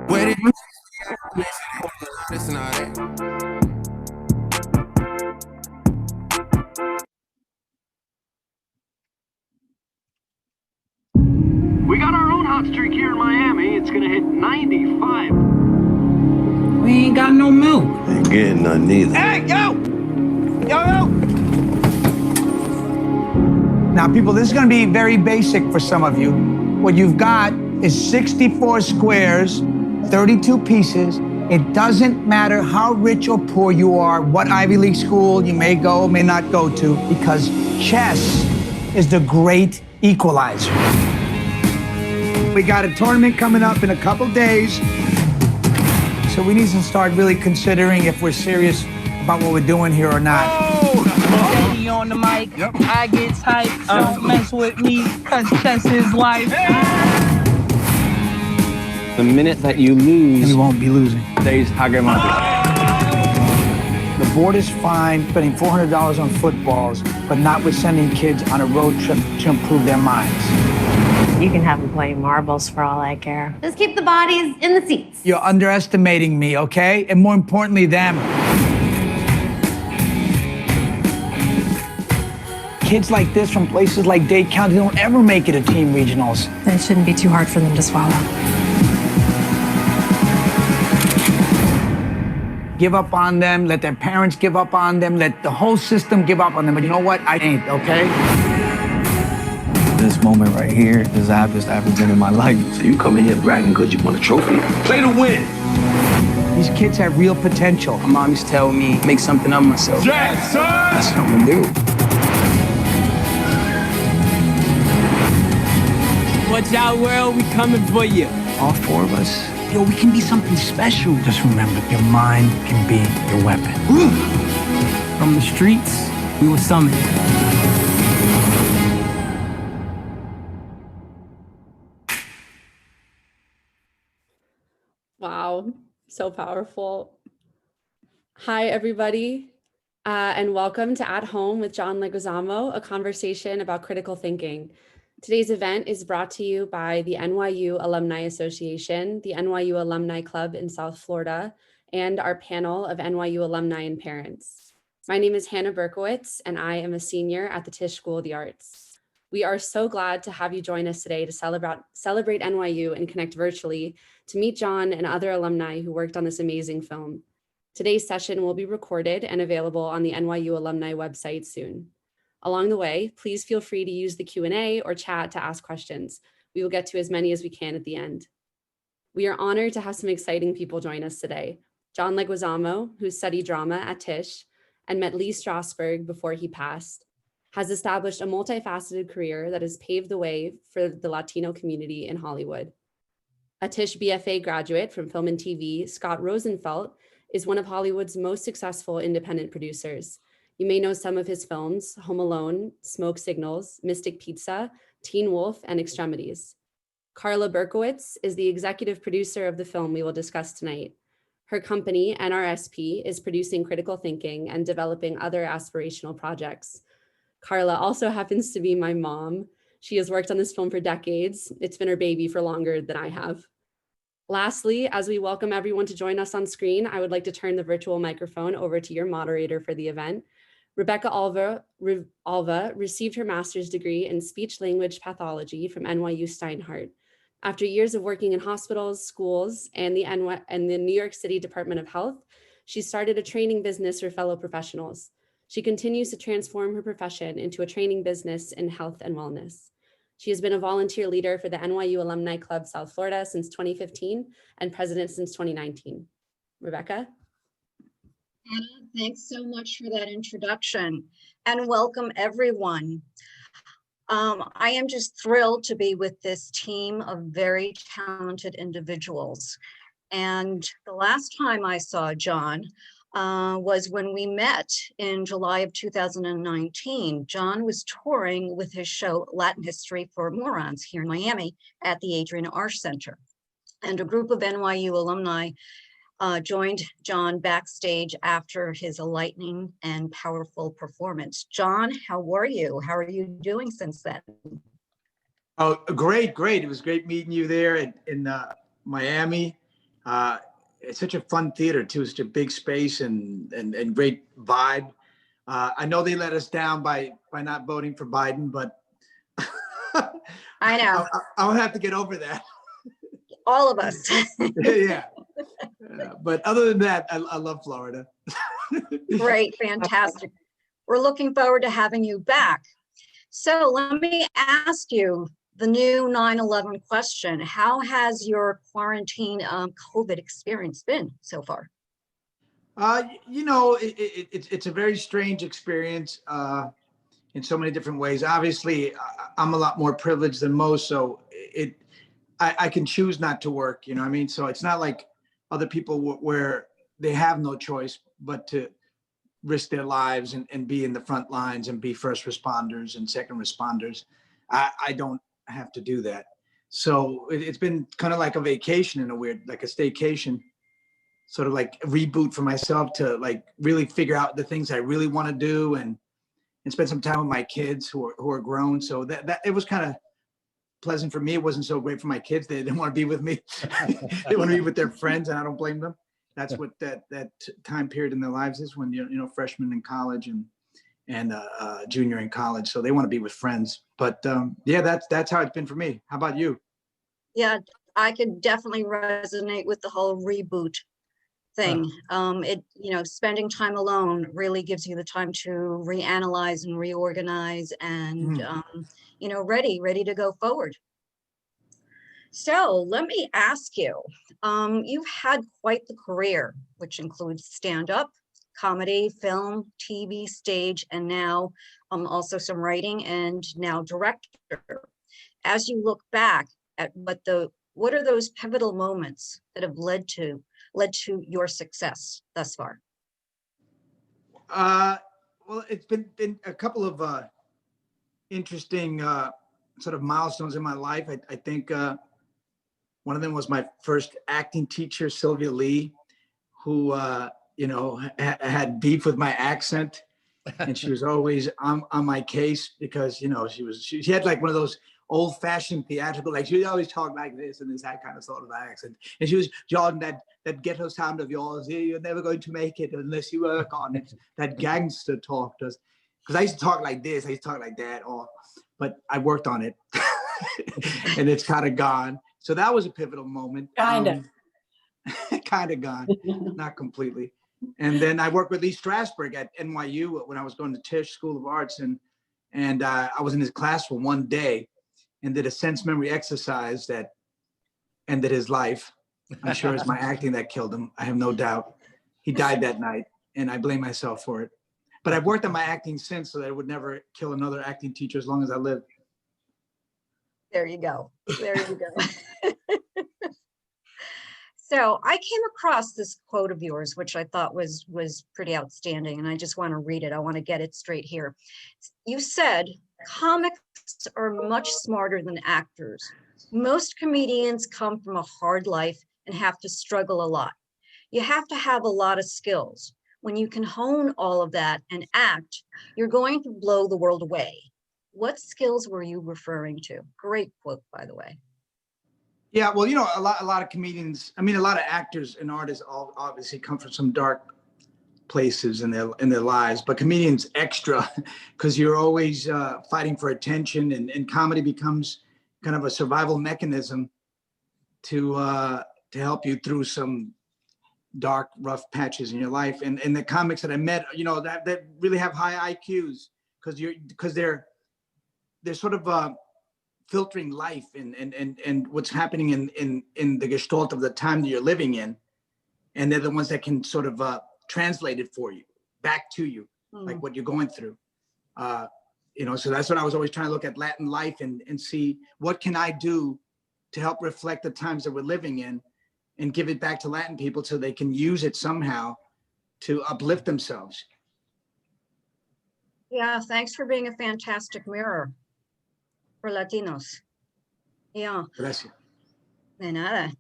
Where did listen all that? We got our own hot streak here in Miami. It's gonna hit 95. We ain't got no milk. Ain't getting none neither. Hey, yo! Yo! Now, people, this is gonna be very basic for some of you. What you've got is 64 squares, 32 pieces. It doesn't matter how rich or poor you are, what Ivy League school you may go, may not go to, because chess is the great equalizer. We got a tournament coming up in a couple days, so we need to start really considering if we're serious about what we're doing here or not. Daddy on the mic, yep. I get hyped, don't mess with me, cause chess is life. The minute that you lose, And we won't be losing. there's Hagemati. The board is fine spending $400 on footballs, but not with sending kids on a road trip to improve their minds. You can have them play marbles for all I care. Just keep the bodies in the seats. You're underestimating me, okay? And more importantly, them. Kids like this from places like Dade County don't ever make it to team regionals. It shouldn't be too hard for them to swallow. Give up on them, let their parents give up on them, let the whole system give up on them. But you know what? I ain't, okay? This moment right here is the happiest I've ever been in my life. So you come in here bragging because you won a trophy? Play to win. These kids have real potential. My mom used to tell me, make something of myself. Yes, sir! That's what I'm gonna do. Watch out, world, we coming for you. All four of us, yo, we can be something special. Just remember, your mind can be your weapon. From the streets, we were summoned. Wow, so powerful. Hi, everybody, and welcome to At Home with John Leguizamo, a conversation about critical thinking. Today's event is brought to you by the NYU Alumni Association, the NYU Alumni Club in South Florida, and our panel of NYU alumni and parents. My name is Hannah Berkowitz, and I am a senior at the Tisch School of the Arts. We are so glad to have you join us today to celebrate NYU and connect virtually to meet John and other alumni who worked on this amazing film. Today's session will be recorded and available on the NYU alumni website soon. Along the way, please feel free to use the Q&A or chat to ask questions. We will get to as many as we can at the end. We are honored to have some exciting people join us today. John Leguizamo, who studied drama at Tisch and met Lee Strasberg before he passed, has established a multifaceted career that has paved the way for the Latino community in Hollywood. A Tisch BFA graduate from film and TV, Scott Rosenfelt is one of Hollywood's most successful independent producers. You may know some of his films, Home Alone, Smoke Signals, Mystic Pizza, Teen Wolf, and Extremities. Carla Berkowitz is the executive producer of the film we will discuss tonight. Her company, NRSP, is producing critical thinking and developing other aspirational projects. Carla also happens to be my mom. She has worked on this film for decades. It's been her baby for longer than I have. Lastly, as we welcome everyone to join us on screen, I would like to turn the virtual microphone over to your moderator for the event. Rebecca Alva received her master's degree in speech language pathology from NYU Steinhardt. After years of working in hospitals, schools, and the New York City Department of Health, she started a training business for fellow professionals. She continues to transform her profession into a training business in health and wellness. She has been a volunteer leader for the NYU Alumni Club South Florida since 2015 and president since 2019. Rebecca? Anna, thanks so much for that introduction and welcome everyone. I am just thrilled to be with this team of very talented individuals. And the last time I saw John was when we met in July of 2019. John was touring with his show Latin History for Morons here in Miami at the Adrian Arsh Center. And a group of NYU alumni joined John backstage after his enlightening and powerful performance. John, how are you? How are you doing since then? Oh, great. It was great meeting you there in Miami. It's such a fun theater too, such a big space and great vibe. I know they let us down by not voting for Biden, but I know. I'll have to get over that. All of us. Yeah. But other than that, I love Florida. Great, fantastic. We're looking forward to having you back. So let me ask you the new 9/11 question. How has your quarantine COVID experience been so far? It's a very strange experience in so many different ways. Obviously, I'm a lot more privileged than most, so I can choose not to work, you know what I mean? So it's not like other people where they have no choice but to risk their lives and be in the front lines and be first responders and second responders. I don't have to do that. So it's been kind of like a vacation in a weird, like a staycation, sort of like a reboot for myself to like really figure out the things I really want to do and spend some time with my kids who are grown. So that it was kind of pleasant for me. It wasn't so great for my kids. They didn't want to be with me. They want to be with their friends, and I don't blame them. That's what that time period in their lives is, when you're freshmen in college and junior in college. So they want to be with friends. But yeah, that's how it's been for me. How about you? Yeah, I could definitely resonate with the whole reboot thing. Spending time alone really gives you the time to reanalyze and reorganize and, ready to go forward. So let me ask you, you've had quite the career, which includes stand-up, comedy, film, TV, stage, and now also some writing and now director. As you look back at what are those pivotal moments that have led to your success thus far? Well, it's been a couple of interesting sort of milestones in my life. I think one of them was my first acting teacher, Sylvia Lee, who had beef with my accent, and she was always on my case because she had like one of those old-fashioned theatrical, like she would always talk like this and this, that kind of sort of accent. And she was, John, that ghetto sound of yours, you're never going to make it unless you work on it. That gangster talk does, because I used to talk like this, I used to talk like that, but I worked on it, and it's kind of gone. So that was a pivotal moment. Kind of gone, not completely. And then I worked with Lee Strasberg at NYU when I was going to Tisch School of Arts, and I was in his class for one day and did a sense memory exercise that ended his life. I'm sure it's my acting that killed him. I have no doubt. He died that night, and I blame myself for it. But I've worked on my acting since, so that I would never kill another acting teacher as long as I live. There you go. There you go. So I came across this quote of yours, which I thought was pretty outstanding, and I just want to read it. I want to get it straight here. You said, "Comics are much smarter than actors. Most comedians come from a hard life and have to struggle a lot. You have to have a lot of skills. When you can hone all of that and act, you're going to blow the world away." What skills were you referring to? Great quote, by the way. Yeah, well, a lot of comedians, a lot of actors and artists all obviously come from some dark places in their lives, but comedians extra, because you're always fighting for attention, and comedy becomes kind of a survival mechanism to help you through some dark, rough patches in your life. And the comics that I met, that really have high IQs, because they're sort of filtering life and what's happening in the gestalt of the time that you're living in, and they're the ones that can sort of translate it for you back to you, like what you're going through. So that's what I was always trying to look at Latin life and see what can I do to help reflect the times that we're living in and give it back to Latin people so they can use it somehow to uplift themselves. Yeah, thanks for being a fantastic mirror for Latinos. Yeah. Gracias. De nada.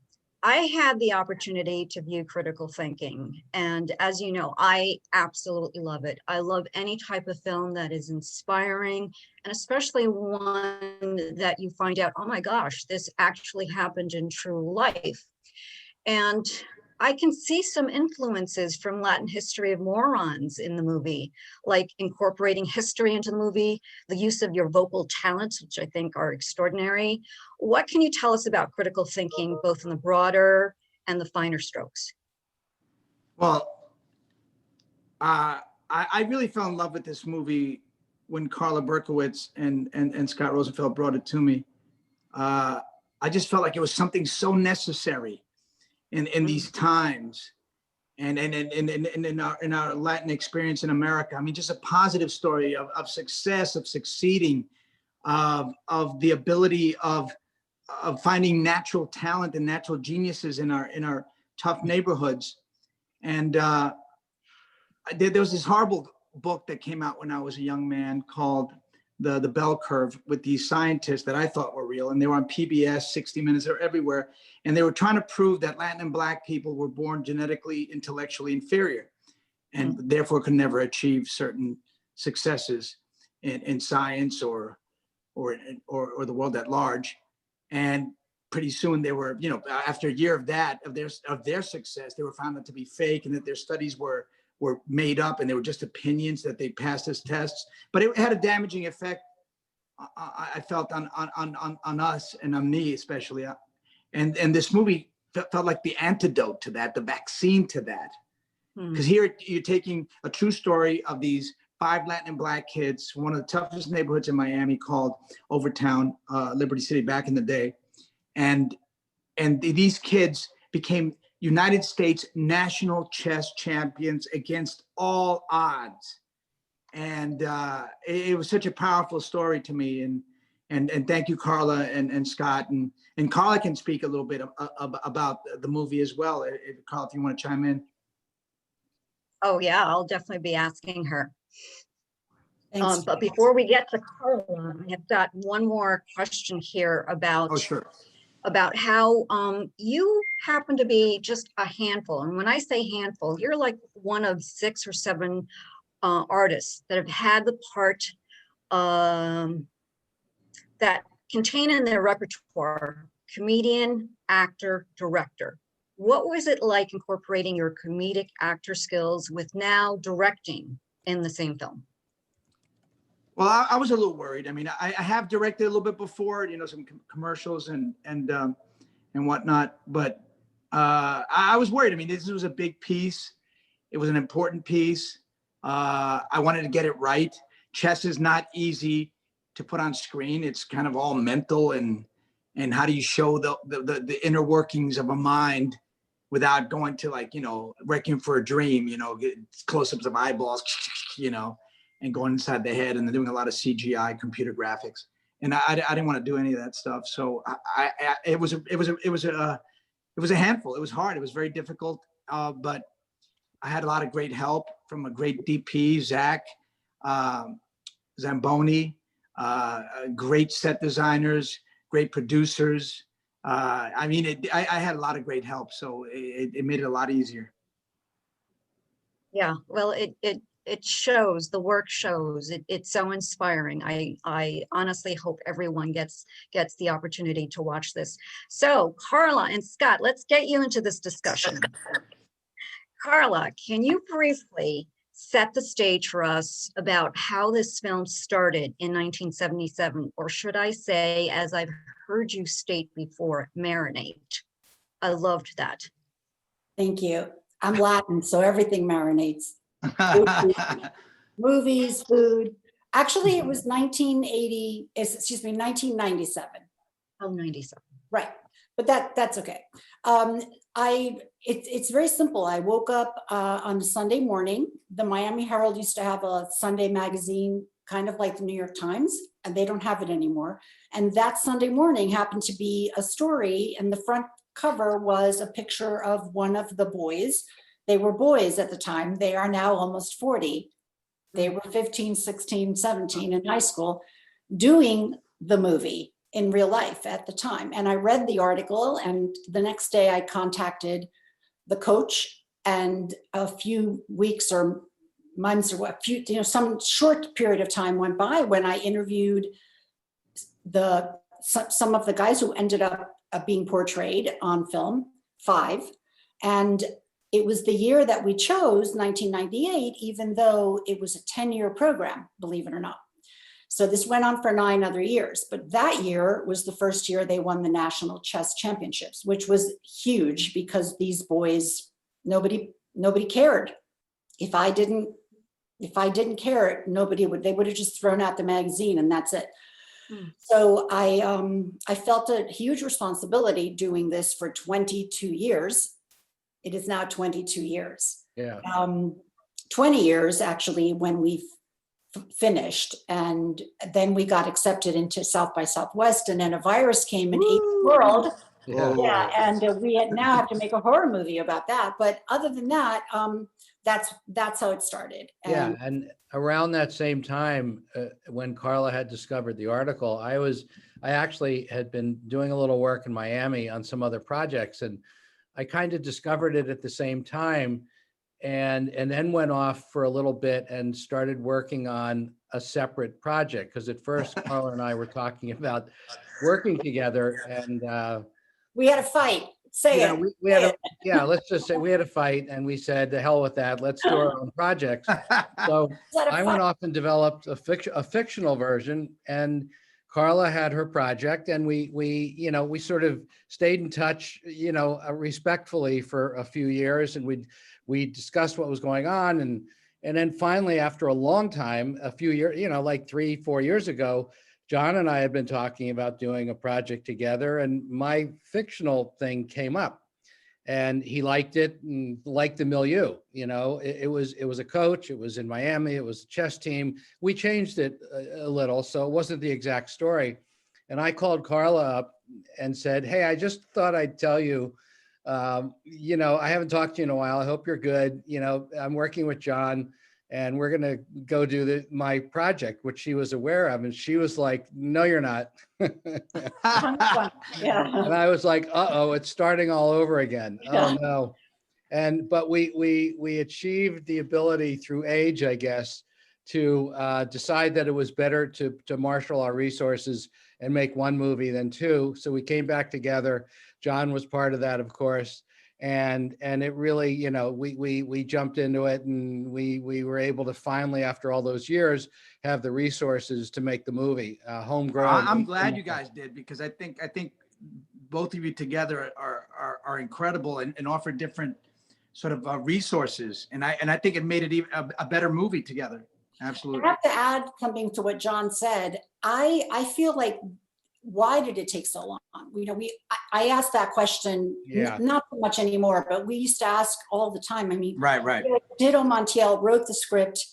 I had the opportunity to view critical thinking, and as you know, I absolutely love it. I love any type of film that is inspiring, and especially one that you find out, oh my gosh, this actually happened in true life. And I can see some influences from Latin History of Morons in the movie, like incorporating history into the movie, the use of your vocal talents, which I think are extraordinary. What can you tell us about critical thinking, both in the broader and the finer strokes? Well, I really fell in love with this movie when Carla Berkowitz and Scott Rosenfelt brought it to me. I just felt like it was something so necessary in these times, and in our Latin experience in America. I mean, just a positive story of success, of succeeding, of the ability of finding natural talent and natural geniuses in our tough neighborhoods. And there was this horrible book that came out when I was a young man called the Bell Curve, with these scientists that I thought were real, and they were on PBS, 60 Minutes, they're everywhere. And they were trying to prove that Latin and Black people were born genetically, intellectually inferior, and therefore could never achieve certain successes in science or the world at large. And pretty soon they were, after a year of that, of their success, they were found out to be fake, and that their studies were made up, and they were just opinions that they passed as tests. But it had a damaging effect, I felt, on us, and on me especially. And this movie felt like the antidote to that, the vaccine to that. Because here you're taking a true story of these 5 Latin and Black kids, one of the toughest neighborhoods in Miami called Overtown, Liberty City back in the day. And these kids became United States national chess champions against all odds. And it was such a powerful story to me. And thank you, Carla and Scott. And Carla can speak a little bit about the movie as well. Carla, if you want to chime in. Oh yeah, I'll definitely be asking her. But before we get to Carla, I've got one more question here about, about how you happen to be just a handful. And when I say handful, you're like one of 6 or 7 artists that have had the part that contain in their repertoire comedian, actor, director. What was it like incorporating your comedic actor skills with now directing in the same film? Well, I was a little worried. I mean, I have directed a little bit before, some commercials and whatnot, but I was worried. I mean, this was a big piece. It was an important piece. I wanted to get it right. Chess is not easy to put on screen. It's kind of all mental, and how do you show the inner workings of a mind without going to, like, Requiem for a Dream, close-ups of eyeballs, and going inside the head, and they're doing a lot of CGI computer graphics. And I didn't want to do any of that stuff. So it was a handful. It was hard. It was very difficult. But I had a lot of great help from a great DP, Zach Zamboni, great set designers, great producers. I mean, I had a lot of great help, so it made it a lot easier. Yeah, well, it shows, the work shows. It's so inspiring. I honestly hope everyone gets the opportunity to watch this. So Carla and Scott, let's get you into this discussion. Carla, can you briefly set the stage for us about how this film started in 1977, or should I say, as I've heard you state before, marinate? I loved that. Thank you. I'm Latin, so everything marinates. Movies, food. Actually, it was 1997. Oh, 97. Right. But that's okay. It's very simple. I woke up on Sunday morning. The Miami Herald used to have a Sunday magazine, kind of like the New York Times, and they don't have it anymore. And that Sunday morning happened to be a story, and the front cover was a picture of one of the boys. They were boys at the time. They are now almost 40. They were 15, 16, 17 in high school doing the movie in real life at the time. And I read the article, and the next day I contacted the coach, and a few weeks or months or what, some short period of time went by when I interviewed some of the guys who ended up being portrayed on film, 5. And it was the year that we chose, 1998, even though it was a 10-year program, believe it or not. So this went on for 9 other years, but that year was the first year they won the National Chess Championships, which was huge because these boys, nobody cared. If I didn't care, they would have just thrown out the magazine and that's it. So I felt a huge responsibility doing this for 22 years. It is now 22 years. Yeah. 20 years actually when we finished, and then we got accepted into South by Southwest, and then a virus came and ate the world. Yeah, and we now have to make a horror movie about that. But other than that, that's how it started. Yeah, and around that same time, when Carla had discovered the article, I actually had been doing a little work in Miami on some other projects, and I kind of discovered it at the same time, and then went off for a little bit and started working on a separate project. Because at first, Carla and I were talking about working together, and we had a fight. Let's just say we had a fight, and we said, "The hell with that. Let's do our own projects." So I went off and developed a fictional version, and Carla had her project, and we sort of stayed in touch, respectfully for a few years, and we discussed what was going on, and then finally, after a long time, a few years, like 3-4 years ago, John and I had been talking about doing a project together, and my fictional thing came up, and he liked it and liked the milieu. It was a coach. It was in Miami. It was a chess team. We changed it a little, so it wasn't the exact story. And I called Carla up and said, "Hey, I just thought I'd tell you, I haven't talked to you in a while. I hope you're good. I'm working with John, and we're going to go do my project," which she was aware of. And she was like, "No, you're not." And I was like, "Uh-oh, it's starting all over again." Oh no. But we achieved the ability through age, I guess, to decide that it was better to marshal our resources and make one movie than two. So we came back together. John was part of that, of course. And it really, we jumped into it, and we were able to finally, after all those years, have the resources to make the movie homegrown. I'm glad you guys did, because I think both of you together are incredible and offer different sort of resources, and I think it made it even a better movie together. Absolutely. I have to add something to what John said. I feel like, why did it take so long? I asked that question, not so much anymore, but we used to ask all the time. I mean, right. Ditto Montiel wrote the script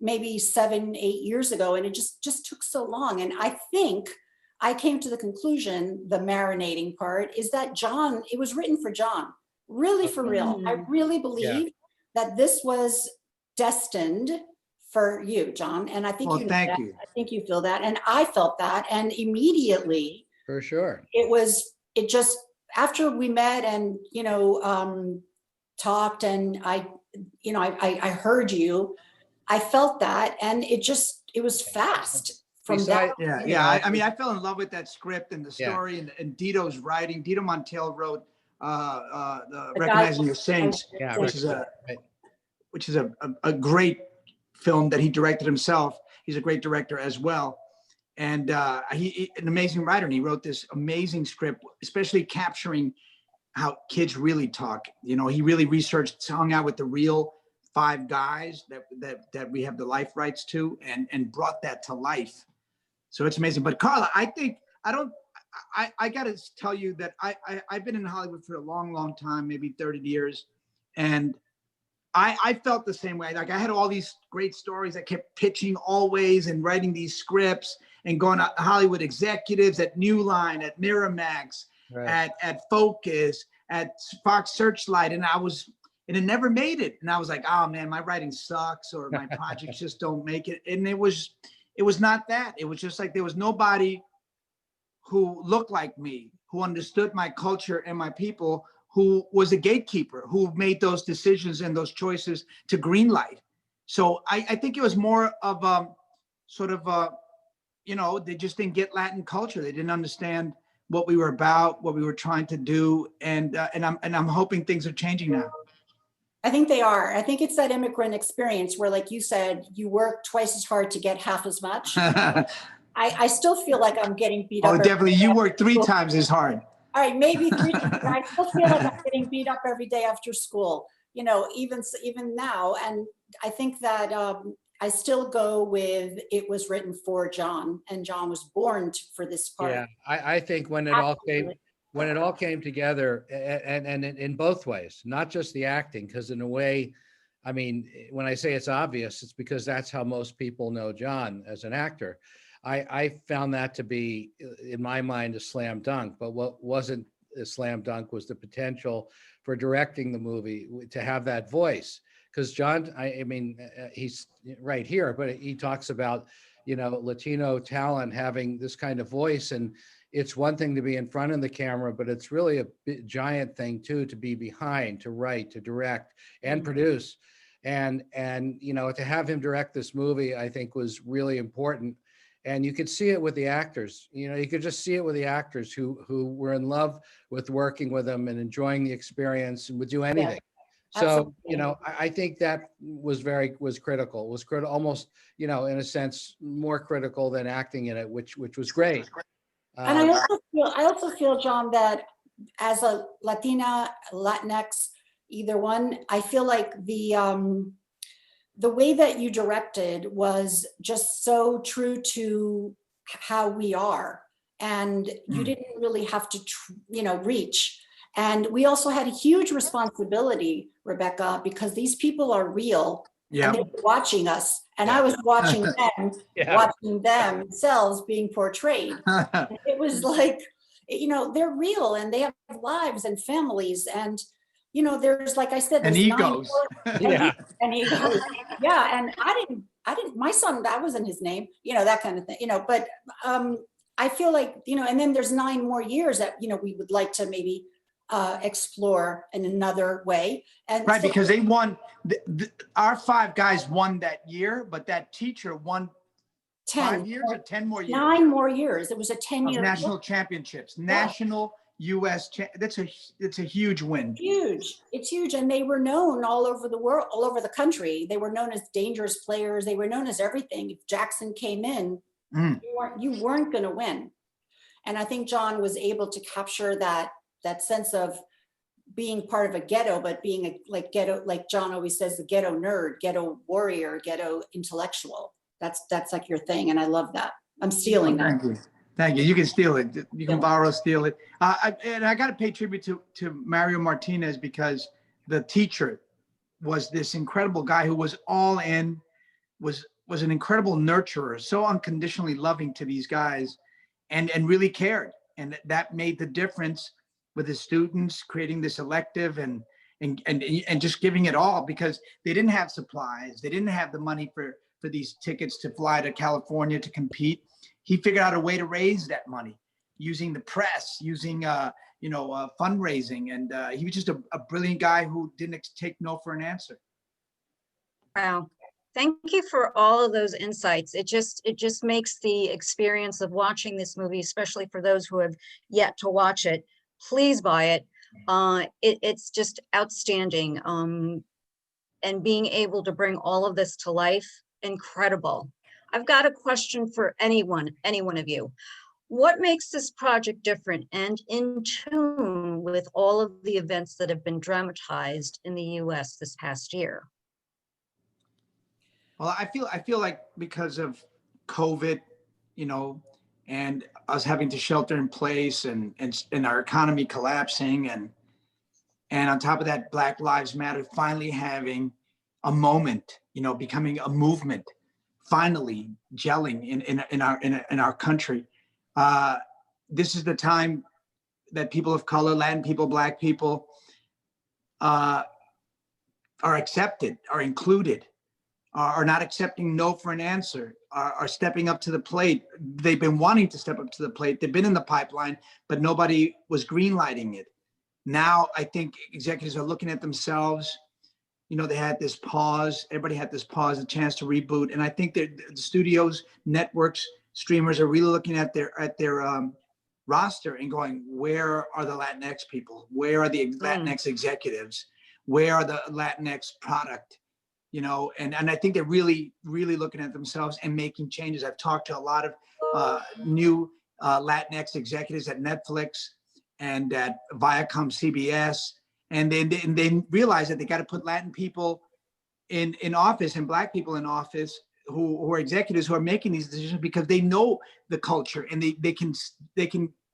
maybe 7-8 years ago, and it just took so long. And I think I came to the conclusion, the marinating part, is that John, it was written for John, really for real. I really believe that this was destined for you, John. And I think thank you. I think you feel that. And I felt that. And immediately, for sure, it just, after we met and, talked, and I heard you, I felt that. And it was fast from that. Yeah. I mean, I fell in love with that script and the story and Dito's writing. Ditto Montiel wrote the Recognizing Your Saints, which is a great film that he directed himself. He's a great director as well, and he an amazing writer. And he wrote this amazing script, especially capturing how kids really talk. He really researched, hung out with the real 5 guys that we have the life rights to, and brought that to life. So it's amazing. But Carla, I got to tell you that I've been in Hollywood for a long time, maybe 30 years, and I felt the same way. Like, I had all these great stories. I kept pitching always and writing these scripts and going to Hollywood executives at New Line, at Miramax, at Focus, at Fox Searchlight, and it never made it. And I was like, oh man, my writing sucks, or my projects just don't make it. And it was not that. It was just like there was nobody who looked like me, who understood my culture and my people, who was a gatekeeper, who made those decisions and those choices to green light. So I think it was more of sort of they just didn't get Latin culture. They didn't understand what we were about, what we were trying to do, and I'm hoping things are changing now. I think they are. I think it's that immigrant experience where, like you said, you work twice as hard to get half as much. I still feel like I'm getting beat up. Oh, definitely. You work 3 times as hard. All right, maybe 3 times. I still feel like I'm getting beat up every day after school, you know, even now. And I think that I still go with it was written for John, and John was born for this part. Yeah, I think when it all came together, and in both ways, not just the acting, because in a way, I mean, when I say it's obvious, it's because that's how most people know John as an actor. I found that to be, in my mind, a slam dunk. But what wasn't a slam dunk was the potential for directing the movie to have that voice. Because John, I mean, he's right here, but he talks about, you know, Latino talent having this kind of voice. And it's one thing to be in front of the camera, but it's really a giant thing too, to be behind, to write, to direct and produce. And you know, to have him direct this movie, I think was really important. And you could see it with the actors. You know, you could just see it with the actors who were in love with working with him and enjoying the experience and would do anything. Yeah, so, you know, I think that was critical. Was critical, almost, you know, in a sense, more critical than acting in it, which was great. And I also feel, John, that as a Latina, Latinx, either one, I feel like the way that you directed was just so true to how we are. And you didn't really have to, you know, reach. And we also had a huge responsibility, Rebecca, because these people are real. Yeah. And they were watching us. And I was watching them, watching themselves being portrayed. It was like, you know, they're real and they have lives and families. And you know, there's, like I said, there's egos. And egos. Yeah, and I didn't, my son, that wasn't his name, you know, that kind of thing, you know, but I feel like, you know, and then there's 9 more years that, you know, we would like to maybe explore in another way. And right, so, because they won, our 5 guys won that year, but that teacher won 5 years or 10 more years? 9 more years. It was a 10-year national championships, national U.S. That's a huge win. Huge. It's huge. And they were known all over the world, all over the country. They were known as dangerous players. They were known as everything. If Jackson came in, you weren't going to win. And I think John was able to capture that sense of being part of a ghetto, but being like John always says, the ghetto nerd, ghetto warrior, ghetto intellectual. That's like your thing. And I love that. I'm stealing that. Thank you. Thank you. You can steal it. You can borrow, steal it. And I got to pay tribute to Mario Martinez, because the teacher was this incredible guy who was all in, was an incredible nurturer, so unconditionally loving to these guys, and really cared. And that made the difference with his students, creating this elective and just giving it all, because they didn't have supplies. They didn't have the money for these tickets to fly to California to compete. He figured out a way to raise that money using the press, using fundraising, and he was just a brilliant guy who didn't take no for an answer. Wow, thank you for all of those insights. It just makes the experience of watching this movie, especially for those who have yet to watch it, please buy it. It's just outstanding, and being able to bring all of this to life, incredible. I've got a question for any one of you. What makes this project different and in tune with all of the events that have been dramatized in the US this past year? Well, I feel like because of COVID, you know, and us having to shelter in place and our economy collapsing, and on top of that, Black Lives Matter finally having a moment, you know, becoming a movement, finally gelling in our country. This is the time that people of color, Latin people, Black people are accepted, are included, are not accepting no for an answer, are stepping up to the plate. They've been wanting to step up to the plate. They've been in the pipeline, but nobody was greenlighting it. Now I think executives are looking at themselves. You know, they had this pause, everybody had this pause, a chance to reboot. And I think that the studios, networks, streamers are really looking at their roster and going, where are the Latinx people? Where are the Latinx executives? Where are the Latinx product? You know, and I think they're really looking at themselves and making changes. I've talked to a lot of new Latinx executives at Netflix and at Viacom CBS, and they realize that they got to put Latin people in office and Black people in office who are executives who are making these decisions because they know the culture and they can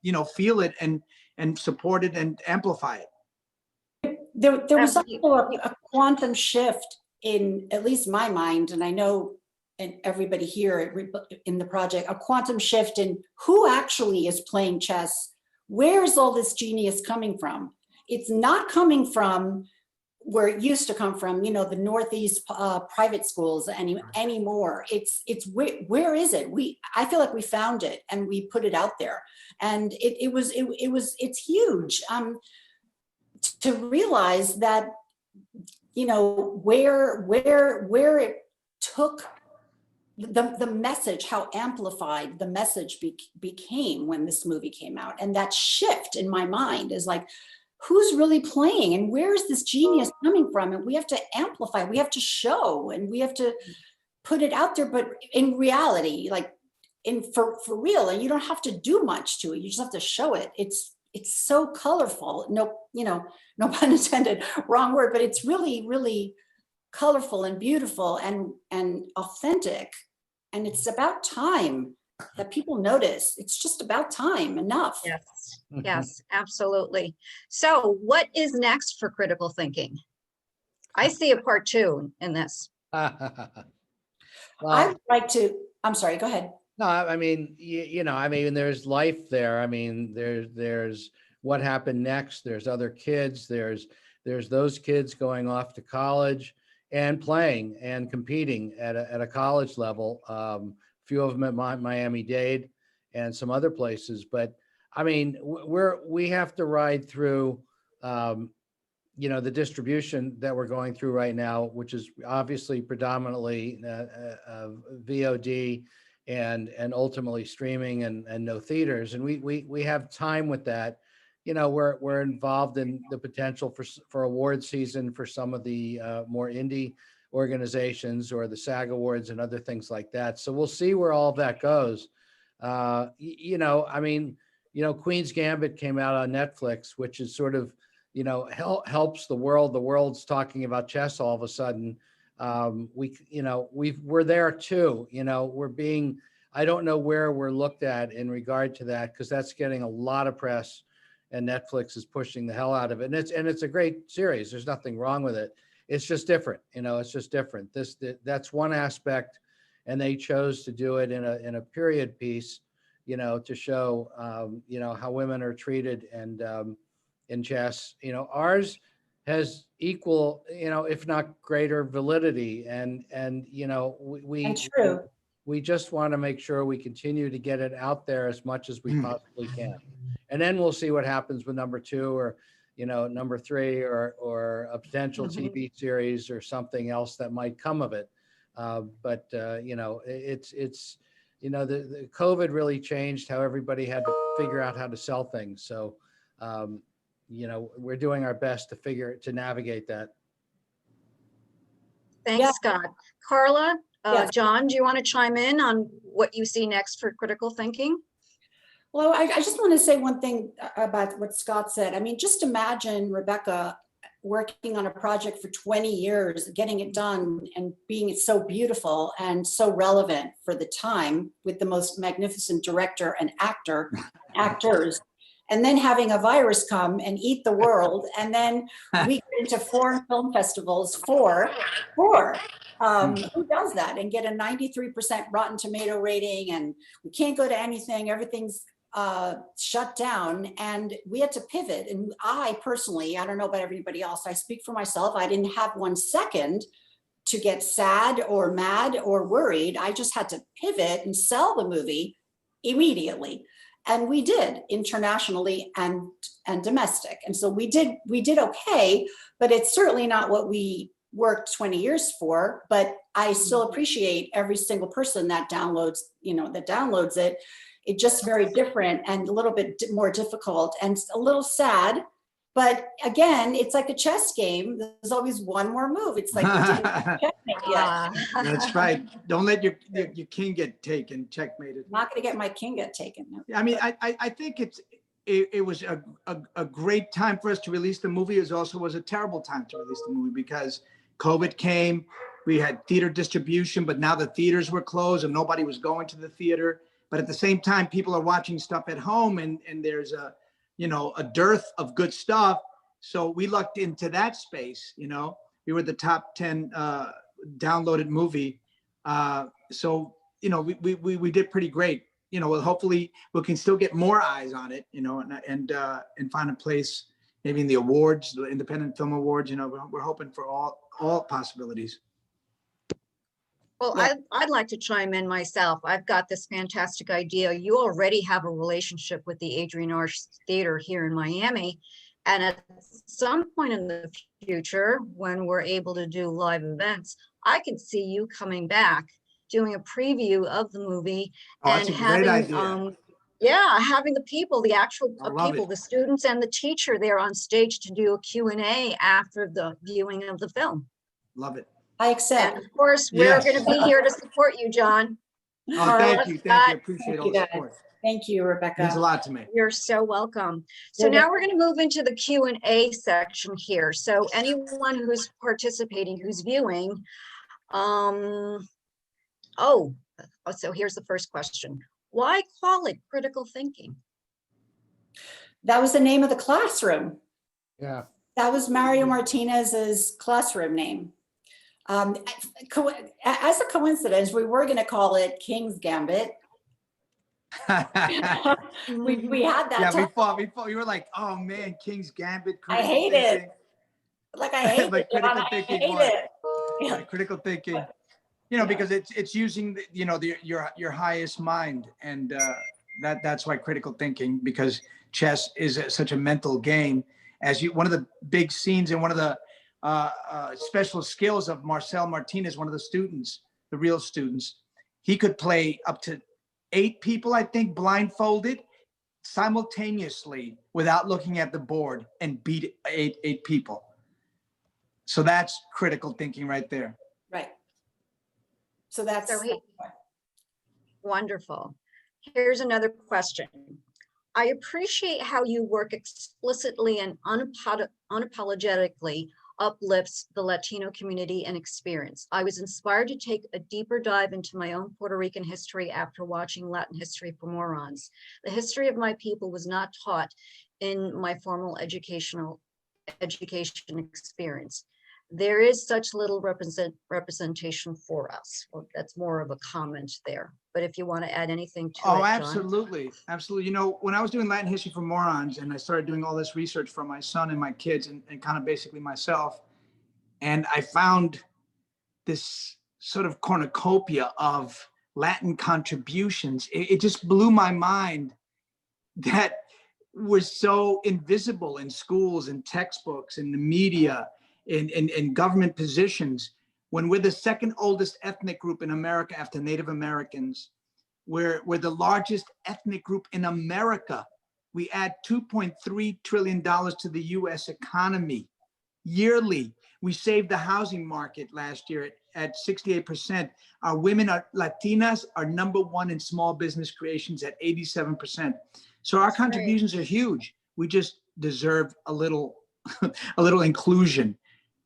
you know, feel it and support it and amplify it. There was also a quantum shift in at least my mind, and I know and everybody here in the project, a quantum shift in who actually is playing chess. Where is all this genius coming from? It's not coming from where it used to come from, you know, the Northeast private schools anymore. It's where is it? I feel like we found it and we put it out there, and it's huge. To realize that, you know, where it took the message, how amplified the message became when this movie came out. And that shift in my mind is like, who's really playing and where is this genius coming from? And we have to amplify, we have to show, and we have to put it out there, but in reality, like for real, and you don't have to do much to it. You just have to show it. It's so colorful. No, you know, no pun intended, wrong word, but it's really, really colorful and beautiful and authentic. And it's about time that people notice. It's just about time, enough. Yes, yes, absolutely. So what is next for critical thinking? I see a part 2 in this. I'd like to, I'm sorry, go ahead. No, I mean, you know, I mean, there's life there. I mean, there's what happened next. There's other kids. There's those kids going off to college and playing and competing at a college level. Few of them at Miami-Dade and some other places. But I mean, we have to ride through, you know, the distribution that we're going through right now, which is obviously predominantly VOD and ultimately streaming and no theaters. And we have time with that. You know, we're involved in the potential for award season for some of the more indie organizations or the SAG Awards and other things like that. So we'll see where all of that goes. You know, I mean, you know, Queen's Gambit came out on Netflix, which is sort of, you know, helps the world. The world's talking about chess all of a sudden. We're there too. You know, I don't know where we're looked at in regard to that, because that's getting a lot of press, and Netflix is pushing the hell out of it. And it's a great series. There's nothing wrong with it. It's just different. You know, it's just different. That's one aspect, and they chose to do it in a period piece, you know, to show, you know, how women are treated and in chess. You know, ours has equal, you know, if not greater validity. And you know, we just want to make sure we continue to get it out there as much as we possibly can. And then we'll see what happens with number 2 or, you know, number 3 or a potential TV series or something else that might come of it. But you know, it's, you know, the COVID really changed how everybody had to figure out how to sell things. So, you know, we're doing our best to navigate that. Thanks, Scott. Carla, John, do you want to chime in on what you see next for critical thinking? Well, I just want to say one thing about what Scott said. I mean, just imagine Rebecca working on a project for 20 years, getting it done and being so beautiful and so relevant for the time with the most magnificent director and actors, and then having a virus come and eat the world. And then we get into foreign film festivals who does that and get a 93% Rotten Tomato rating, and we can't go to anything, everything's shut down, and we had to pivot. And I personally, I don't know about everybody else, I speak for myself, I didn't have 1 second to get sad or mad or worried. I just had to pivot and sell the movie immediately. And we did, internationally and domestic. And so we did okay, but it's certainly not what we worked 20 years for. But I still appreciate every single person that downloads it. It's just very different and a little bit more difficult and a little sad. But again, it's like a chess game. There's always one more move. It's like we didn't checkmate yet. That's right. Don't let your king get taken, checkmated. I'm not going to get my king get taken. No. I mean, I think it was a great time for us to release the movie. It also was a terrible time to release the movie because COVID came. We had theater distribution, but now the theaters were closed and nobody was going to the theater. But at the same time, people are watching stuff at home, and there's a dearth of good stuff. So we lucked into that space. We were the top 10 downloaded movie. So we did pretty great. Hopefully we can still get more eyes on it. And find a place maybe in the awards, the Independent Film Awards. We're hoping for all possibilities. Well, Yeah. I'd like to chime in myself. I've got this fantastic idea. You already have a relationship with the Adrian Arch Theater here in Miami. And at some point in the future, when we're able to do live events, I could see you coming back, doing a preview of the movie and That's a great having, idea. having the people, the actual I love people, it. the students and the teacher there on stage to do a Q&A after the viewing of the film. Love it. I accept. And of course, we're Yes. going to be here to support you, John. Oh, thank you. Appreciate all the guys. support. Thank you, Rebecca. Means a lot to me. You're so welcome. So Yeah. now we're going to move into the Q&A section here. So anyone who's participating, who's viewing, so here's the first question. Why call it critical thinking? That was the name of the classroom. Yeah. That was Mario Martinez's classroom name. As a coincidence, we were going to call it King's Gambit. we had that. Yeah, we talk. fought. We were like, oh man, King's Gambit. I hate it. Like I hate Like it. John. critical I thinking hate what? it. Yeah, critical thinking. Because it's using your highest mind, and that's why critical thinking, because chess is such a mental game. One of the big scenes and one of the special skills of Marcel Martinez, one of the students, the real students, he could play up to 8 people, I think, blindfolded simultaneously without looking at the board and beat eight people. So that's critical thinking right there. Right. So that's wonderful. Here's another question. I appreciate how you work explicitly and unapologetically uplifts the Latino community and experience. I was inspired to take a deeper dive into my own Puerto Rican history after watching Latin History for Morons. The history of my people was not taught in my formal education experience. There is such little representation for us. Well, that's more of a comment there. But if you want to add anything to it, John. Absolutely. Absolutely. When I was doing Latin History for Morons and I started doing all this research for my son and my kids and kind of basically myself, and I found this sort of cornucopia of Latin contributions, it just blew my mind that was so invisible in schools and textbooks, in the media, in government positions. When we're the second oldest ethnic group in America after Native Americans, we're the largest ethnic group in America. We add $2.3 trillion to the US economy yearly. We saved the housing market last year at 68%. Our women, Latinas, are #1 in small business creations at 87%. So our contributions are huge. We just deserve a little inclusion.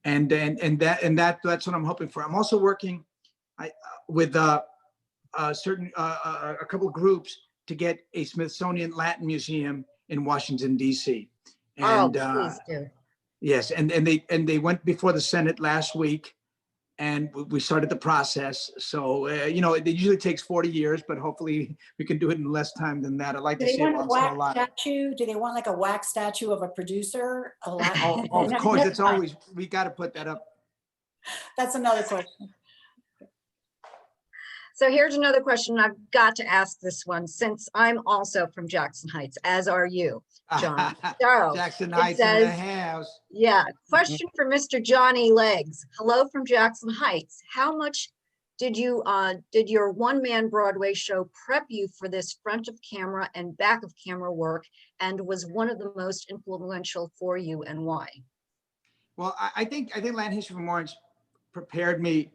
And that's what I'm hoping for. I'm also working with a couple of groups to get a Smithsonian Latin Museum in Washington, D.C. And please do. Yes, and they went before the Senate last week, and we started the process. So it usually takes 40 years, but hopefully we can do it in less time than that. I'd like to see it once in a while. Statue? Do they want like a wax statue of a producer? Of course, it's always, we got to put that up. That's another question. So here's another question. I've got to ask this one since I'm also from Jackson Heights, as are you, John. So Jackson Heights in the house. Yeah. Question for Mr. Johnny Legs. Hello from Jackson Heights. How much Did your one-man Broadway show prep you for this front of camera and back of camera work, and was one of the most influential for you, and why? Well, I think Latin History from Orange prepared me,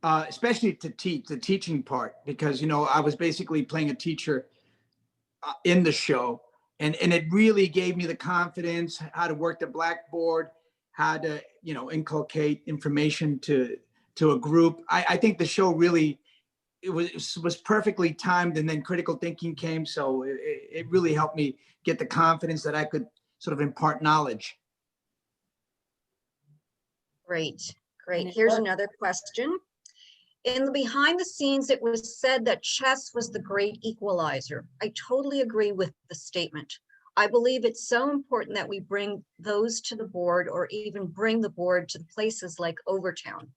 especially to teach, the teaching part, because, you know, I was basically playing a teacher in the show, and it really gave me the confidence, how to work the blackboard, how to, you know, inculcate information to a group. I think the show really, it was perfectly timed, and then critical thinking came. So it really helped me get the confidence that I could sort of impart knowledge. Great, great. Here's another question. In the behind the scenes, it was said that chess was the great equalizer. I totally agree with the statement. I believe it's so important that we bring those to the board, or even bring the board to places like Overtown.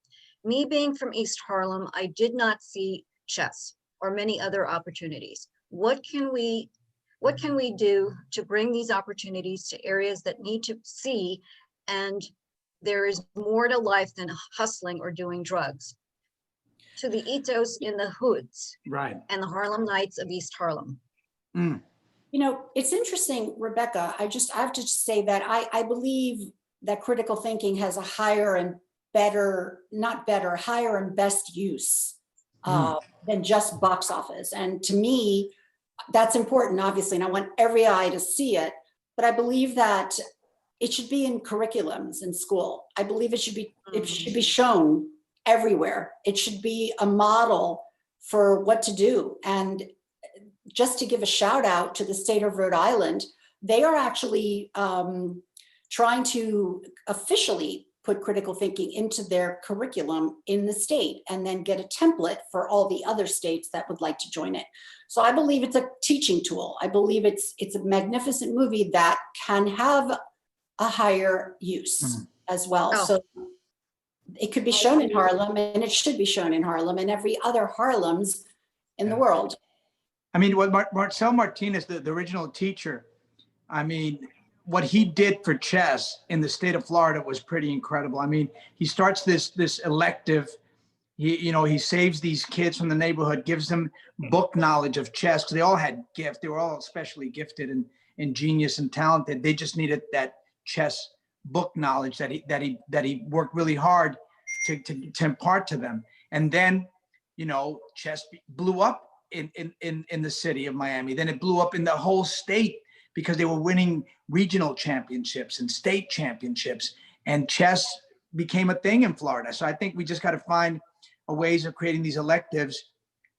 Me being from East Harlem, I did not see chess or many other opportunities. What can we do to bring these opportunities to areas that need to see, and there is more to life than hustling or doing drugs? To the ethos in the hoods, right, and the Harlem Nights of East Harlem. Mm. You know, it's interesting, Rebecca. I have to say that I believe that critical thinking has a higher and better, not better, higher and best use than just box office. And to me, that's important, obviously, and I want every eye to see it. But I believe that it should be in curriculums in school. I believe it should be shown everywhere. It should be a model for what to do. And just to give a shout out to the state of Rhode Island, they are actually trying to officially put critical thinking into their curriculum in the state, and then get a template for all the other states that would like to join it. So I believe it's a teaching tool. I believe it's a magnificent movie that can have a higher use as well. Oh. So it could be shown in Harlem, and it should be shown in Harlem and every other Harlems in the world. I mean, what Marcel Martinez, the original teacher, I mean, what he did for chess in the state of Florida was pretty incredible. I mean, he starts this elective, he saves these kids from the neighborhood, gives them book knowledge of chess, because they all had gift. They were all especially gifted and ingenious and talented. They just needed that chess book knowledge that he worked really hard to impart to them. And then, you know, chess blew up in the city of Miami. Then it blew up in the whole state, because they were winning regional championships and state championships, and chess became a thing in Florida. So I think we just got to find ways of creating these electives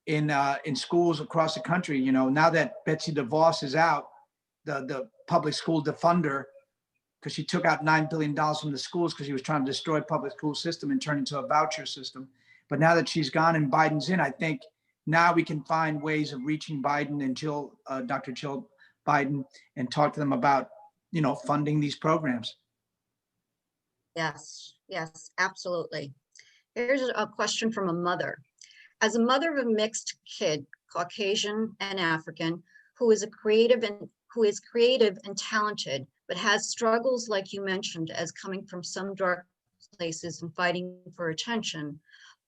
in schools across the country. You know, now that Betsy DeVos is out, the public school defunder, because she took out $9 billion from the schools because she was trying to destroy public school system and turn it into a voucher system. But now that she's gone and Biden's in, I think now we can find ways of reaching Biden and Dr. Jill Biden, and talk to them about, you know, funding these programs. Yes, yes, absolutely. Here's a question from a mother. As a mother of a mixed kid, Caucasian and African, who is creative and talented, but has struggles like you mentioned, as coming from some dark places and fighting for attention,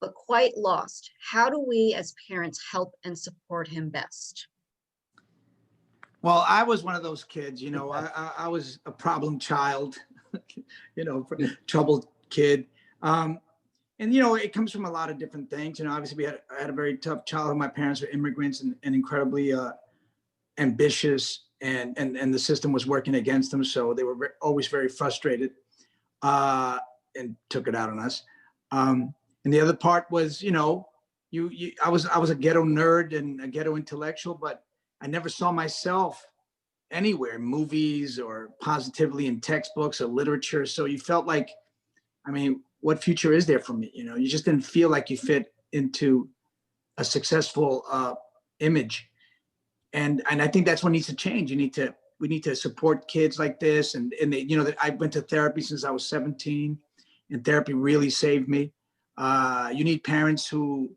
but quite lost, how do we as parents help and support him best? Well, I was one of those kids, you know, I was a problem child, you know, troubled kid. And, you know, it comes from a lot of different things. You know, obviously I had a very tough childhood. My parents were immigrants and incredibly ambitious, and the system was working against them. So they were always very frustrated and took it out on us. And the other part was, you know, I was a ghetto nerd and a ghetto intellectual, but I never saw myself anywhere, movies or positively in textbooks or literature. So you felt like, I mean, what future is there for me? You know, you just didn't feel like you fit into a successful image. And I think that's what needs to change. We need to support kids like this. And they, you know, I went to therapy since I was 17, and therapy really saved me. You need parents who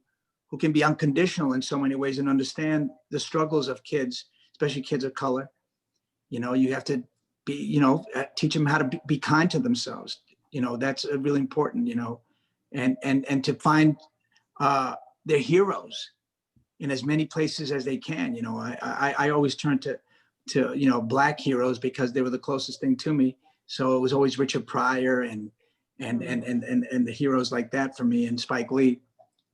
can be unconditional in so many ways and understand the struggles of kids, especially kids of color. You know, you have to be, you know, teach them how to be kind to themselves. You know, that's really important, you know, and to find their heroes in as many places as they can. You know, I always turn to you know, Black heroes because they were the closest thing to me. So it was always Richard Pryor and the heroes like that for me, and Spike Lee.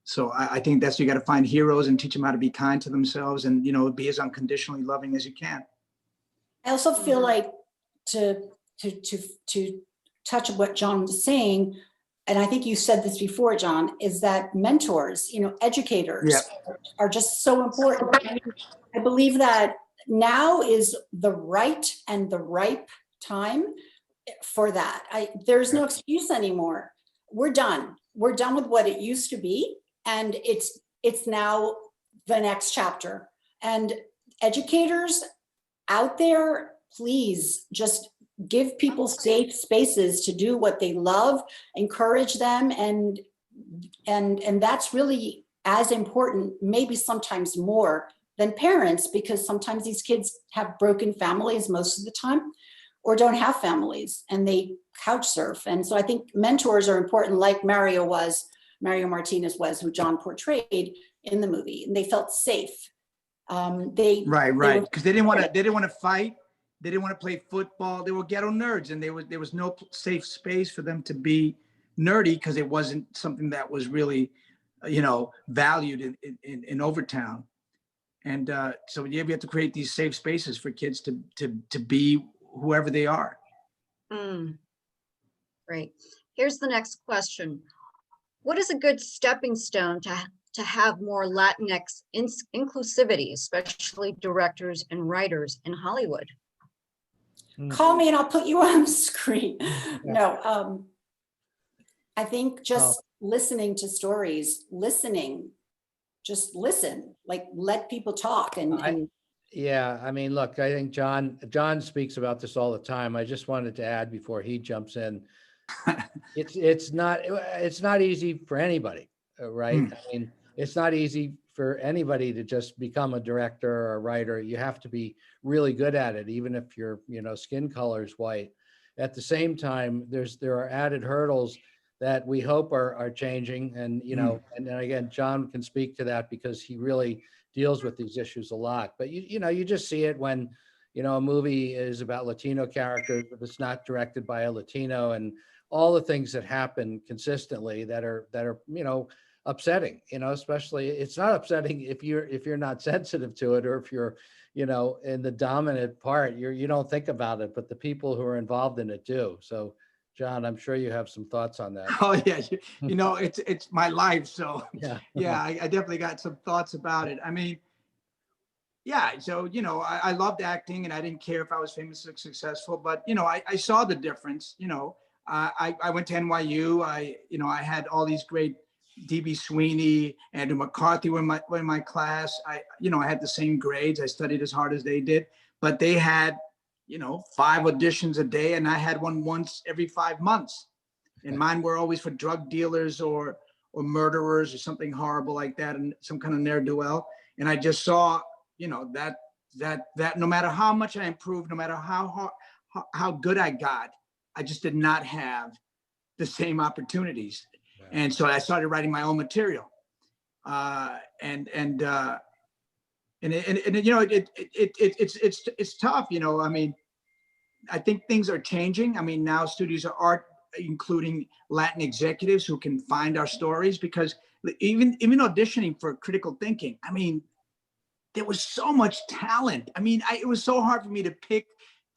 So I think that's, you got to find heroes and teach them how to be kind to themselves, and, you know, be as unconditionally loving as you can. I also feel like to touch on what John was saying, and I think you said this before, John, is that mentors, you know, educators are just so important. I mean, I believe that now is the right and the ripe time for that. There's no excuse anymore. We're done. We're done with what it used to be, and it's now the next chapter. And educators out there, please just give people safe spaces to do what they love, encourage them, and that's really as important, maybe sometimes more than parents, because sometimes these kids have broken families most of the time, or don't have families, and they couch surf. And so I think mentors are important, like Mario Martinez was, who John portrayed in the movie, and they felt safe. Right, because they didn't want to fight. They didn't want to play football. They were ghetto nerds, and there was no safe space for them to be nerdy, because it wasn't something that was really, you know, valued in Overtown. And so we have to create these safe spaces for kids to be whoever they are. Great. Here's the next question. What is a good stepping stone to have more Latinx inclusivity, especially directors and writers in Hollywood? Call me and I'll put you on the screen. No, I think just listening to stories, just listen, like let people talk. Yeah, I mean, look, I think John speaks about this all the time. I just wanted to add before he jumps in, it's not easy for anybody, right? I mean, it's not easy for anybody to just become a director or a writer. You have to be really good at it, even if your, you know, skin color is white. At the same time, there are added hurdles that we hope are changing. And, you know, and again, John can speak to that because he really deals with these issues a lot. But you know, you just see it when, you know, a movie is about Latino characters, but it's not directed by a Latino, and all the things that happen consistently that are, you know, upsetting, you know, especially it's not upsetting if you're not sensitive to it, or if you're, you know, in the dominant part, you don't think about it, but the people who are involved in it do. So John, I'm sure you have some thoughts on that. Oh yeah, you know, it's my life, so yeah, I definitely got some thoughts about it. I mean, yeah, so, you know, I loved acting, and I didn't care if I was famous or successful, but, you know, I saw the difference. You know, I went to NYU. I had all these great D.B. Sweeney, Andrew McCarthy were in my class. I had the same grades. I studied as hard as they did, but they had, you know, 5 auditions a day, and I had one once every 5 months. And mine were always for drug dealers or murderers or something horrible like that, and some kind of ne'er-do-well. And I just saw, you know, that no matter how much I improved, no matter how good I got, I just did not have the same opportunities. And so I started writing my own material, and you know, it's tough. You know, I mean, I think things are changing. I mean, now studios are including Latin executives who can find our stories, because even auditioning for critical thinking, I mean, there was so much talent. I mean, it was so hard for me to pick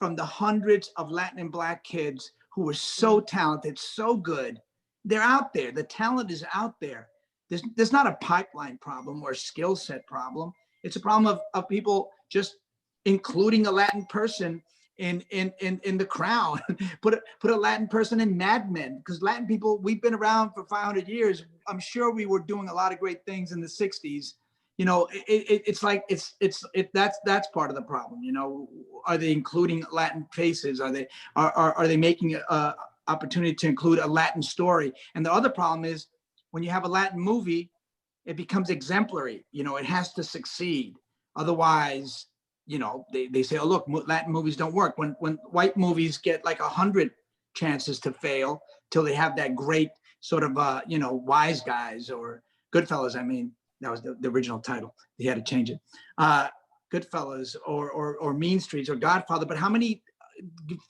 from the hundreds of Latin and Black kids who were so talented, so good. They're out there. The talent is out there. There's not a pipeline problem or a skill set problem. It's a problem of people just including a Latin person in The Crown. put a Latin person in Mad Men, because Latin people, we've been around for 500 years. I'm sure we were doing a lot of great things in the 60s. You know, it's like that's part of the problem. You know, are they including Latin faces? Are they making a opportunity to include a Latin story? And the other problem is, when you have a Latin movie, it becomes exemplary. You know, it has to succeed. Otherwise, you know, they say, oh, look, Latin movies don't work. When white movies get like 100 chances to fail till they have that great sort of, you know, Wise Guys or Goodfellas, I mean, that was the original title. He had to change it. Goodfellas or Mean Streets or Godfather. But how many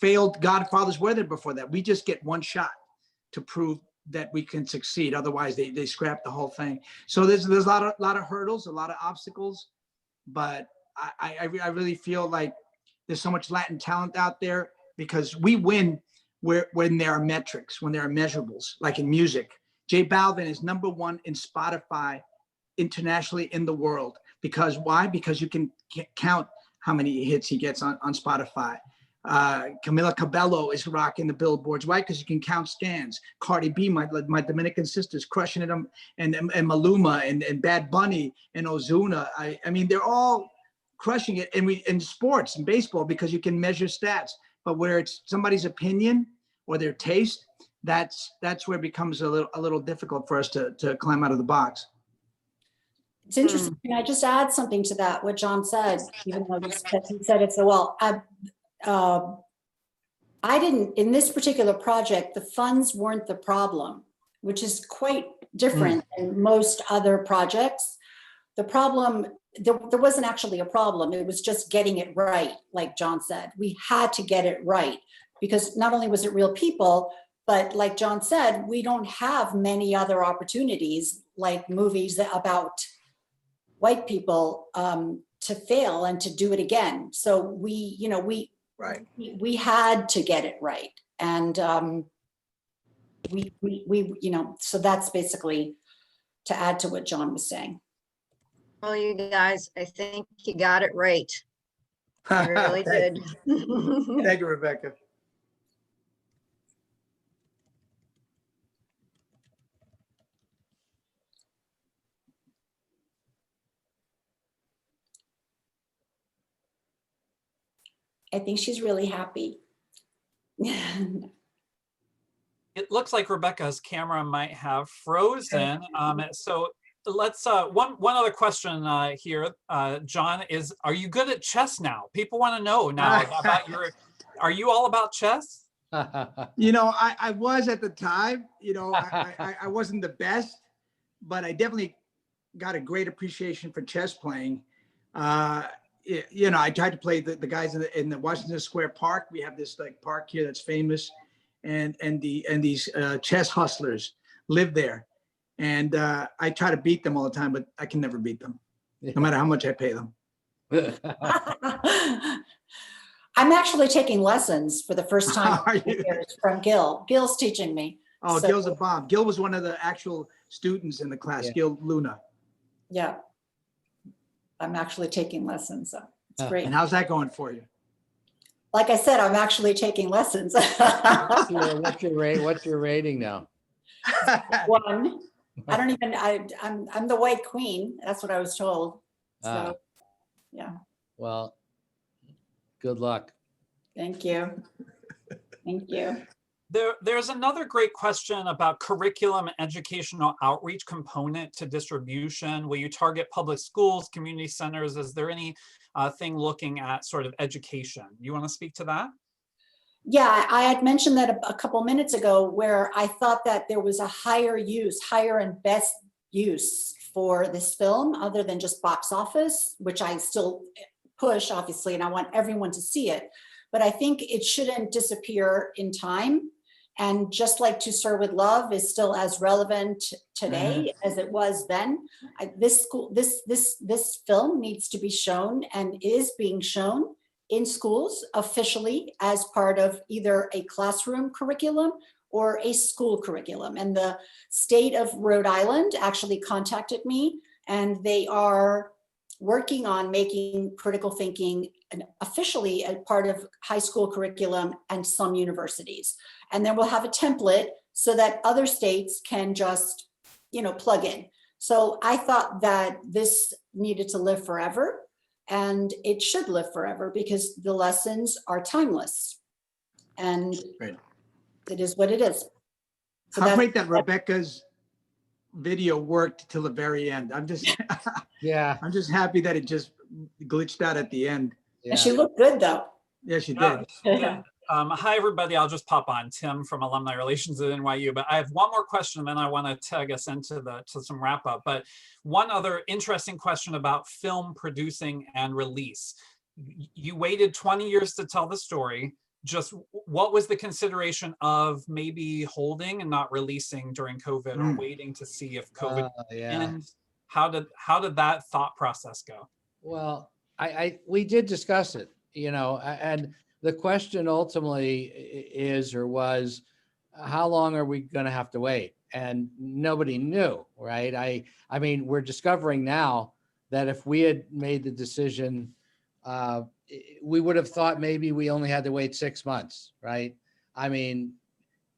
failed Godfathers were there before that? We just get one shot to prove that we can succeed. Otherwise, they scrap the whole thing. So there's a lot of hurdles, a lot of obstacles. But I really feel like there's so much Latin talent out there because we win when there are metrics, when there are measurables, like in music. J Balvin is #1 in Spotify internationally in the world. Because why? Because you can count how many hits he gets on Spotify. Camila Cabello is rocking the billboards. Why? Because you can count scans. Cardi B, my Dominican sisters, crushing it, and Maluma and Bad Bunny and Ozuna. I mean, they're all crushing it. And in sports and baseball, because you can measure stats. But where it's somebody's opinion or their taste, that's where it becomes a little difficult for us to climb out of the box. It's interesting. Can I just add something to that? What John said, even though he said it so well. I didn't, in this particular project, the funds weren't the problem, which is quite different than most other projects. The problem, there wasn't actually a problem. It was just getting it right, like John said. We had to get it right because not only was it real people, but like John said, we don't have many other opportunities like movies about white people to fail and to do it again. So we had to get it right. And so that's basically to add to what John was saying. Well, you guys, I think you got it right. You really did. Thank you, Rebecca. I think she's really happy. It looks like Rebecca's camera might have frozen. So let's, one other question here, John, is, are you good at chess now? People want to know now about are you all about chess? You know, I was at the time, you know, I wasn't the best, but I definitely got a great appreciation for chess playing. You know, I tried to play the guys in the Washington Square Park. We have this like park here that's famous, and these chess hustlers live there, and I try to beat them all the time, but I can never beat them, no matter how much I pay them. I'm actually taking lessons for the first time from Gil. Gil's teaching me. Oh, so, Gil's a bomb. Gil was one of the actual students in the class. Gil Luna. Yeah. I'm actually taking lessons, so it's great. And how's that going for you? Like I said, I'm actually taking lessons. What's your rating now? 1. I don't even. I'm the white queen. That's what I was told. So, yeah. Well, good luck. Thank you. Thank you. There's another great question about curriculum and educational outreach component to distribution. Will you target public schools, community centers? Is there any thing looking at sort of education? You want to speak to that? Yeah, I had mentioned that a couple minutes ago where I thought that there was a higher and best use for this film other than just box office, which I still push, obviously, and I want everyone to see it. But I think it shouldn't disappear in time. And just like To Serve with Love is still as relevant today as it was then, this film needs to be shown and is being shown in schools officially as part of either a classroom curriculum or a school curriculum. And the state of Rhode Island actually contacted me, and they are working on making critical thinking officially a part of high school curriculum and some universities. And then we'll have a template so that other states can just, plug in. So I thought that this needed to live forever, and it should live forever because the lessons are timeless. And it is what it is. So how great that Rebecca's video worked till the very end. I'm just I'm just happy that it just glitched out at the end. And she looked good though. Yeah, she did. Hi, everybody. I'll just pop on. Tim from Alumni Relations at NYU. But I have one more question, and then I want to tag us into some wrap up. But one other interesting question about film producing and release. You waited 20 years to tell the story. Just what was the consideration of maybe holding and not releasing during COVID, or waiting to see if COVID ends? How did that thought process go? Well, we did discuss it, and the question ultimately was, how long are we going to have to wait? And nobody knew, right? I mean, we're discovering now that if we had made the decision, we would have thought maybe we only had to wait 6 months, right? I mean,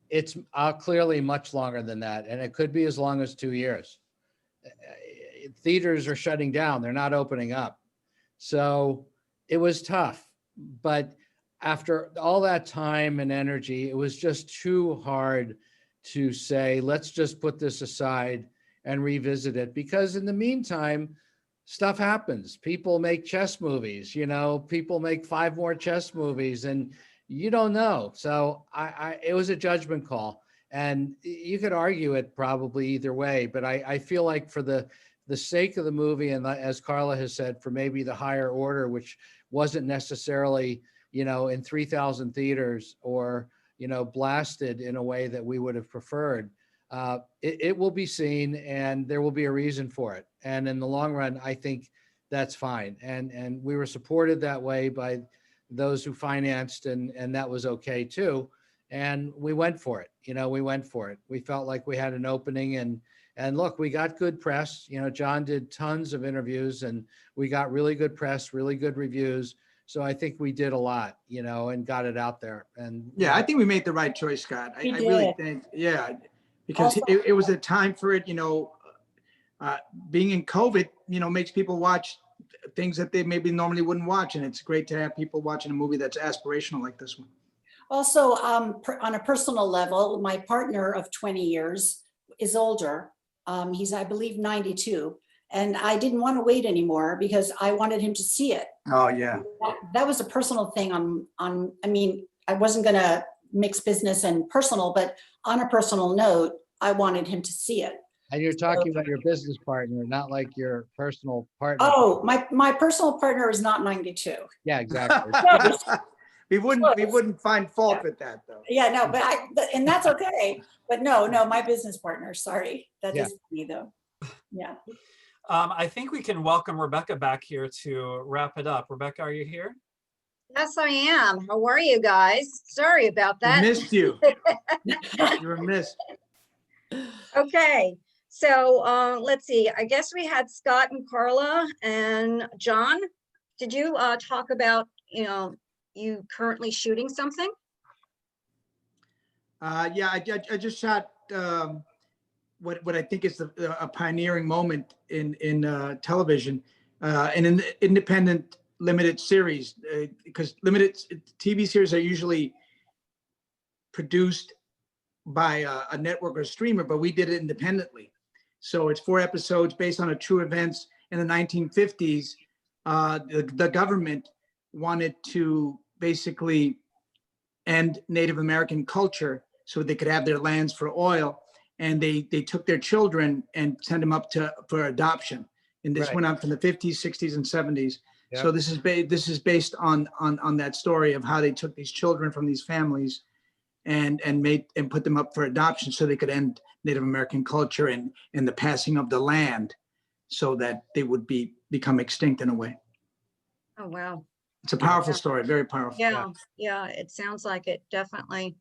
it's clearly much longer than that, and it could be as long as 2 years. Theaters are shutting down; they're not opening up, so it was tough. But after all that time and energy, it was just too hard to say, let's just put this aside and revisit it, because in the meantime, stuff happens. People make chess movies, people make 5 more chess movies, and you don't know. So it was a judgment call, and you could argue it probably either way, but I feel like for the sake of the movie, and as Carla has said, for maybe the higher order, which wasn't necessarily, in 3,000 theaters or, blasted in a way that we would have preferred, it will be seen, and there will be a reason for it. And in the long run, I think that's fine. And we were supported that way by those who financed, and that was okay too. And we went for it. We went for it. We felt like we had an opening, and look, we got good press. John did tons of interviews, and we got really good press, really good reviews. So I think we did a lot, and got it out there. And yeah, I think we made the right choice, Scott. I really think, because it was a time for it. Being in COVID, makes people watch things that they maybe normally wouldn't watch, and it's great to have people watching a movie that's aspirational like this one. Also, on a personal level, my partner of 20 years is older. He's, I believe, 92. And I didn't want to wait anymore because I wanted him to see it. Oh, yeah. That was a personal thing I mean, I wasn't going to mix business and personal, but on a personal note, I wanted him to see it. And you're talking about your business partner, not like your personal partner. Oh, my personal partner is not 92. Yeah, exactly. We wouldn't find fault with that, though. Yeah, no, and that's okay. But no, my business partner, sorry. That is me, though. Yeah. I think we can welcome Rebecca back here to wrap it up. Rebecca, are you here? Yes, I am. How are you guys? Sorry about that. Missed you. You were missed. Okay, so let's see. I guess we had Scott and Carla and John. Did you talk about, you currently shooting something? Yeah, I just shot what I think is a pioneering moment in television, an independent limited series, because limited TV series are usually produced by a network or streamer, but we did it independently. So it's 4 episodes based on true events in the 1950s. The government wanted to basically end Native American culture so they could have their lands for oil. And they took their children and sent them up for adoption. And this went on from the 50s, 60s, and 70s. Yep. So this is based on that story of how they took these children from these families and put them up for adoption so they could end Native American culture and the passing of the land, so that they would become extinct in a way. Oh, wow. It's a powerful story, very powerful. Yeah, it sounds like it, definitely.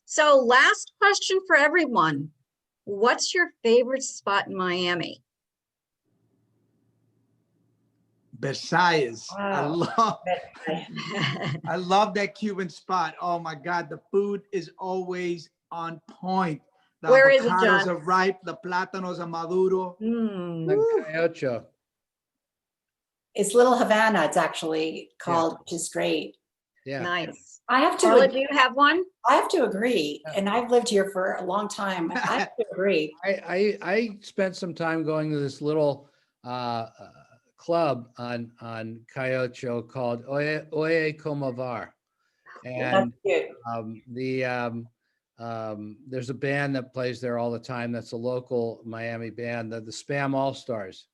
So last question for everyone. What's your favorite spot in Miami? Versailles. Wow. I love that Cuban spot. Oh my God, the food is always on point. The Where is it, avocados John? are ripe, the plátanos are maduro. It's Little Havana, it's actually called, which is great. Yeah. Nice. I have to. Carla, do you have one? I have to agree, and I've lived here for a long time. I have to agree. I spent some time going to this little club on Cayocho called Oye Como Var, And cute. there's a band that plays there all the time. That's a local Miami band, the Spam All-Stars,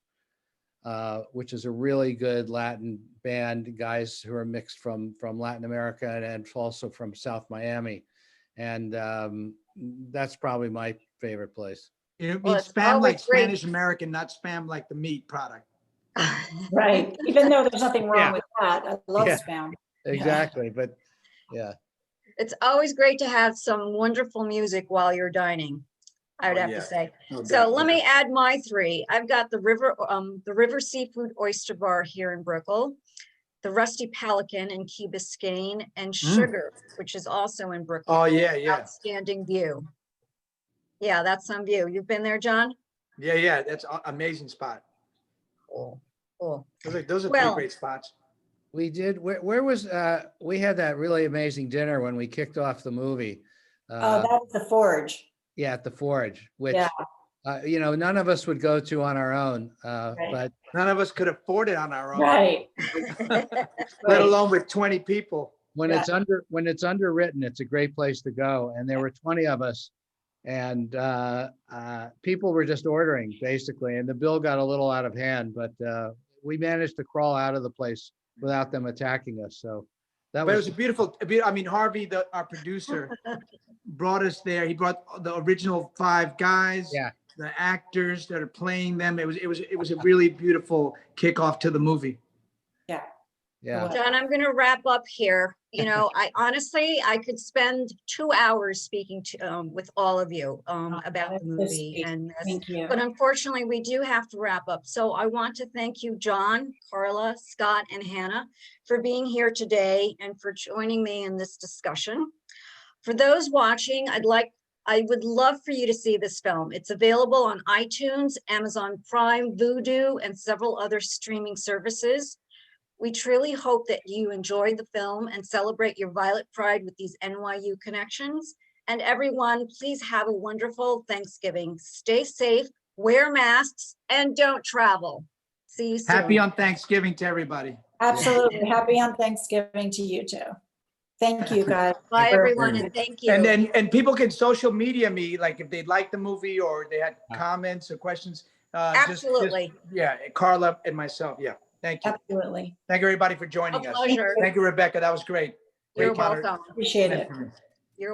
which is a really good Latin band, guys who are mixed from Latin America and also from South Miami. And that's probably my favorite place. You know, Well, means it's spam like always great. Spanish American, not spam like the meat product. Right. Even though there's nothing wrong Yeah. with that. I love Yeah. spam. Exactly. But yeah. It's always great to have some wonderful music while you're dining, I would Oh, have yeah. to say. No So doubt, let no me doubt. add my three. I've got the River Seafood Oyster Bar here in Brickell, the Rusty Pelican in Key Biscayne, and Sugar, which is also in Brickell. Oh, yeah, yeah. Outstanding view. Yeah, that's some view. You've been there, John? Yeah, yeah, that's an amazing spot. Cool, cool. Those are Well- three great spots. We did. Where was we had that really amazing dinner when we kicked off the movie. Oh, that was the Forge. Yeah, at the Forge, which Yeah. you know, none of us would go to on our own. But None of us could afford it on our own. Right. Let alone with 20 people. when Yeah. it's underwritten, it's a great place to go. And there were 20 of us, and people were just ordering basically, and the bill got a little out of hand, but we managed to crawl out of the place without them attacking us. So that But it was was a beautiful, I mean, Harvey, our producer, brought us there. He brought the original 5 guys. Yeah. The actors that are playing them. It was a really beautiful kickoff to the movie. Yeah. yeah. John, I'm going to wrap up here. You know, I could spend 2 hours speaking to with all of you about the that's so movie, sweet. and Thank you. but unfortunately we do have to wrap up. So I want to thank you, John, Carla, Scott, and Hannah, for being here today and for joining me in this discussion. For those watching, I would love for you to see this film. It's available on iTunes, Amazon Prime, Vudu, and several other streaming services. We truly hope that you enjoy the film and celebrate your Violet Pride with these NYU connections. And everyone, please have a wonderful Thanksgiving. Stay safe, wear masks, and don't travel. See you soon. Happy on Thanksgiving to everybody. Absolutely. Happy on Thanksgiving to you too. Thank you, guys. Bye, everyone, and thank you. And people can social media me, like if they like the movie or they had comments or questions. Absolutely. Yeah, Carla and myself. Yeah. Thank you. Absolutely. Thank you, everybody, for joining us. pleasure. Thank you, Rebecca. That was great. You're Great moder- welcome. Appreciate it.